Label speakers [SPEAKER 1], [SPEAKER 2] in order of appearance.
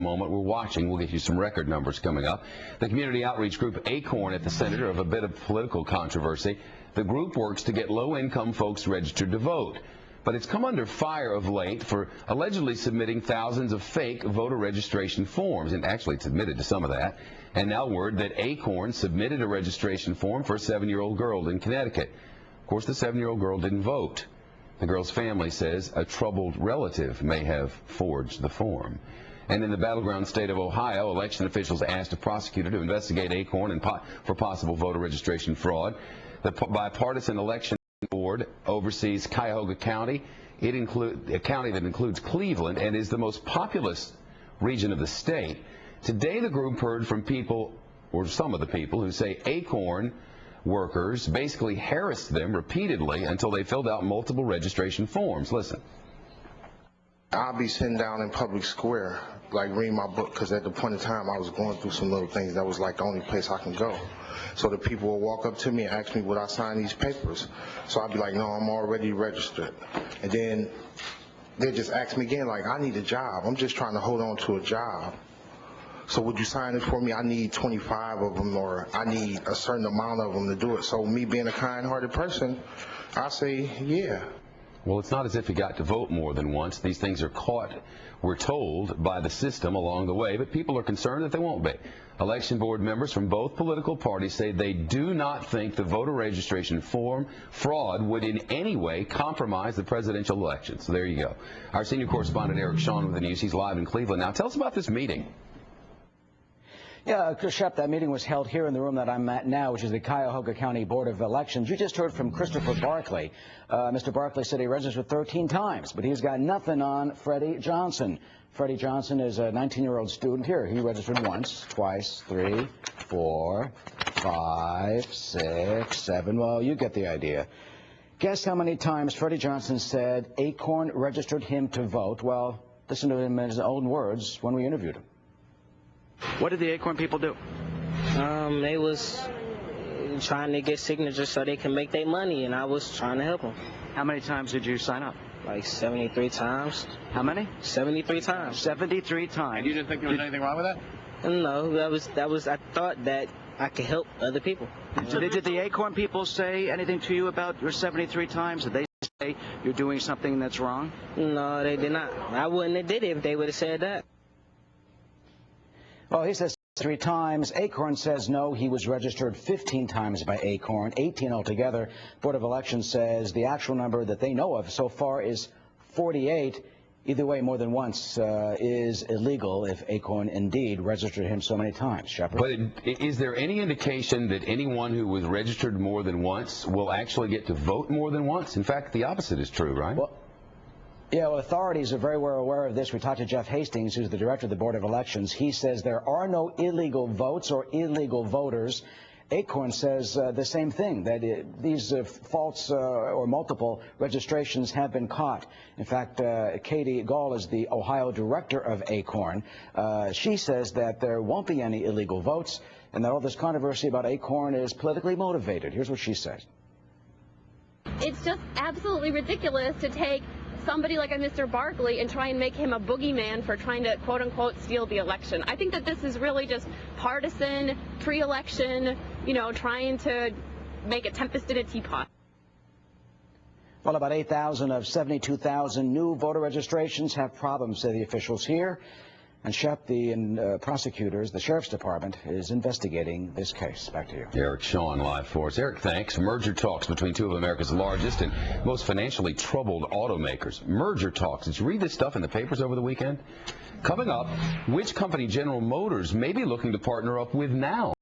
[SPEAKER 1] Moment. We're watching. We'll get you some record numbers coming up. The community outreach group ACORN at the center of a bit of political controversy. The group works to get low-income folks registered to vote. But it's come under fire of late for allegedly submitting thousands of fake voter registration forms. And actually it's admitted to some of that. And now word that ACORN submitted a registration form for a 7-year-old girl in Connecticut. Of course, the 7-year-old girl didn't vote. The girl's family says a troubled relative may have forged the form. And in the battleground state of Ohio, election officials asked a prosecutor to investigate ACORN and for possible voter registration fraud. The bipartisan election board oversees Cuyahoga County. It includes a county that includes Cleveland and is the most populous region of the state. Today, the group heard from people, or some of the people, who say ACORN workers basically harassed them repeatedly until they filled out multiple registration forms. Listen.
[SPEAKER 2] I'll be sitting down in public square, like reading my book, because at the point in time I was going through some little things that was like the only place I can go. So the people will walk up to me and ask me would I sign these papers. So I'd be like, no, I'm already registered. And then they just ask me again, like, I need a job. I'm just trying to hold on to a job. So would you sign it for me? I need 25 of them, or I need a certain amount of them to do it. So me being a kind-hearted person, I say, yeah.
[SPEAKER 1] Well, it's not as if he got to vote more than once. These things are caught, we're told, by the system along the way, but people are concerned that they won't be. Election board members from both political parties say they do not think the voter registration form fraud would in any way compromise the presidential election. So there you go. Our senior correspondent Eric Shawn with the news. He's live in Cleveland now. Tell us about this meeting.
[SPEAKER 3] Yeah, Chris Shep, that meeting was held here in the room that I'm at now, which is the Cuyahoga County Board of Elections. You just heard from Christopher Barkley. Mr. Barkley said he registered 13 times, but he's got nothing on Freddie Johnson. Freddie Johnson is a 19-year-old student here. He registered once, twice, 3, 4, 5, 6, 7. Well, you get the idea. Guess how many times Freddie Johnson said ACORN registered him to vote? Well, listen to him in his own words when we interviewed him. What did the ACORN people do?
[SPEAKER 4] They was trying to get signatures so they can make their money, and I was trying to help them.
[SPEAKER 3] How many times did you sign up?
[SPEAKER 4] Like 73 times.
[SPEAKER 3] How many?
[SPEAKER 4] 73 times.
[SPEAKER 3] 73 times.
[SPEAKER 5] And you didn't think there was anything wrong with that?
[SPEAKER 4] No, that was. I thought that I could help other people.
[SPEAKER 3] Did the ACORN people say anything to you about your 73 times? Did they say you're doing something that's wrong?
[SPEAKER 4] No, they did not. I wouldn't have did it if they would have said that.
[SPEAKER 3] Well, he says 3 times. ACORN says no, he was registered 15 times by ACORN, 18 altogether. Board of Elections says the actual number that they know of so far is 48. Either way, more than once is illegal if ACORN indeed registered him so many times. Shepard?
[SPEAKER 1] But is there any indication that anyone who was registered more than once will actually get to vote more than once? In fact, the opposite is true, right?
[SPEAKER 3] Well, authorities are very well aware of this. We talked to Jeff Hastings, who's the director of the Board of Elections. He says there are no illegal votes or illegal voters. ACORN says the same thing, that these false or multiple registrations have been caught. In fact, Katie Gall is the Ohio director of ACORN. She says that there won't be any illegal votes and that all this controversy about ACORN is politically motivated. Here's what she says.
[SPEAKER 6] It's just absolutely ridiculous to take somebody like a Mr. Barkley and try and make him a boogeyman for trying to, quote-unquote, steal the election. I think that this is really just partisan, pre-election, you know, trying to make a tempest in a teapot.
[SPEAKER 3] Well, about 8,000 of 72,000 new voter registrations have problems, say the officials here. And Shep, the prosecutors, the Sheriff's Department, is investigating this case. Back to you.
[SPEAKER 1] Eric Shawn live for us. Eric, thanks. Merger talks between two of America's largest and most financially troubled automakers. Merger talks. Did you read this stuff in the papers over the weekend? Coming up, which company General Motors may be looking to partner up with now?